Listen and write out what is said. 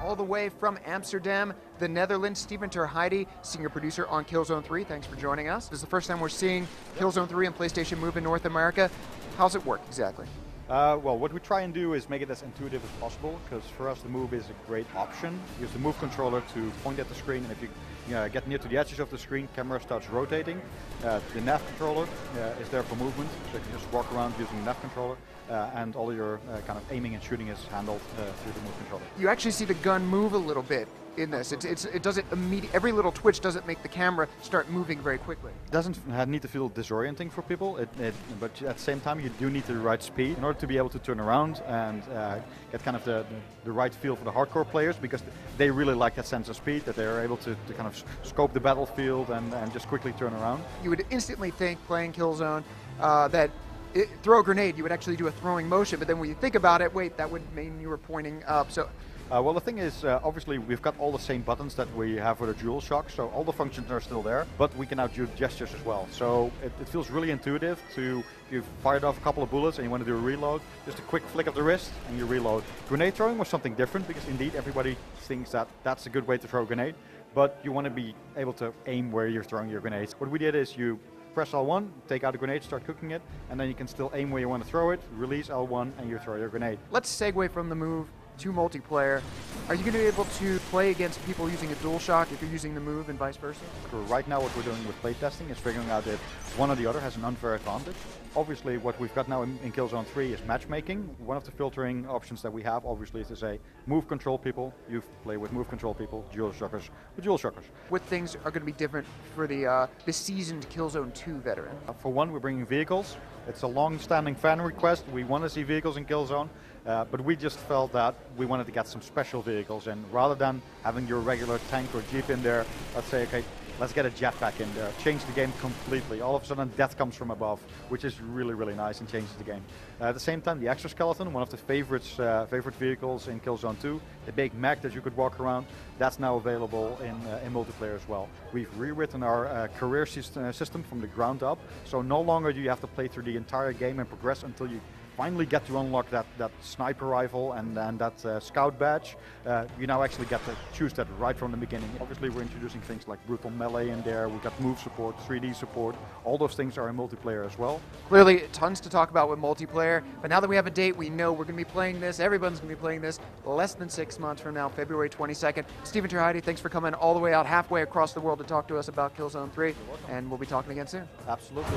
All the way from Amsterdam, the Netherlands, Steven Terheide, senior producer on Killzone 3. Thanks for joining us. This is the first time we're seeing Killzone 3 and PlayStation Move in North America. How's it work exactly? Well, what we try and do is make it as intuitive as possible, because for us the Move is a great option. Use the Move controller to point at the screen, and if you get near to the edges of the screen, camera starts rotating. The nav controller is there for movement, so you can just walk around using the nav controller, and all your kind of aiming and shooting is handled through the Move controller. You actually see the gun move a little bit in this. It doesn't immediately, every little twitch doesn't make the camera start moving very quickly. It doesn't need to feel disorienting for people, but at the same time you do need the right speed in order to be able to turn around and get kind of the right feel for the hardcore players, because they really like that sense of speed, that they are able to kind of scope the battlefield and just quickly turn around. You would instantly think, playing Killzone, that throw a grenade, you would actually do a throwing motion, but then when you think about it, wait, that would mean you were pointing up. So. Well, the thing is, obviously we've got all the same buttons that we have with a DualShock, so all the functions are still there, but we can now do gestures as well. So it feels really intuitive to, if you've fired off a couple of bullets and you want to do a reload, just a quick flick of the wrist and you reload. Grenade throwing was something different, because indeed everybody thinks that that's a good way to throw a grenade, but you want to be able to aim where you're throwing your grenades. What we did is you press L1, take out a grenade, start cooking it, and then you can still aim where you want to throw it, release L1, and you throw your grenade. Let's segue from the Move to multiplayer. Are you going to be able to play against people using a DualShock if you're using the Move and vice versa? Right now what we're doing with playtesting is figuring out if one or the other has an unfair advantage. Obviously what we've got now in Killzone 3 is matchmaking. One of the filtering options that we have obviously is to say Move control people, you play with Move control people, DualShockers with DualShockers. What things are going to be different for the seasoned Killzone 2 veteran? For one, we're bringing vehicles. It's a long-standing fan request. We want to see vehicles in Killzone. But we just felt that we wanted to get some special vehicles, and rather than having your regular tank or jeep in there, let's say, okay, let's get a jetpack in there. Change the game completely. All of a sudden death comes from above, which is really, really nice and changes the game. At the same time, the exoskeleton, one of the favorite vehicles in Killzone 2, the big mech that you could walk around, that's now available in multiplayer as well. We've rewritten our career system from the ground up, so no longer do you have to play through the entire game and progress until you finally get to unlock that sniper rifle and that scout badge. You now actually get to choose that right from the beginning. Obviously we're introducing things like brutal melee in there, we've got move support, 3D support, all those things are in multiplayer as well. Clearly tons to talk about with multiplayer, but now that we have a date, we know we're going to be playing this, everyone's going to be playing this less than 6 months from now, February 22nd. Steven Terheide, thanks for coming all the way out halfway across the world to talk to us about Killzone 3, and we'll be talking again soon. Absolutely.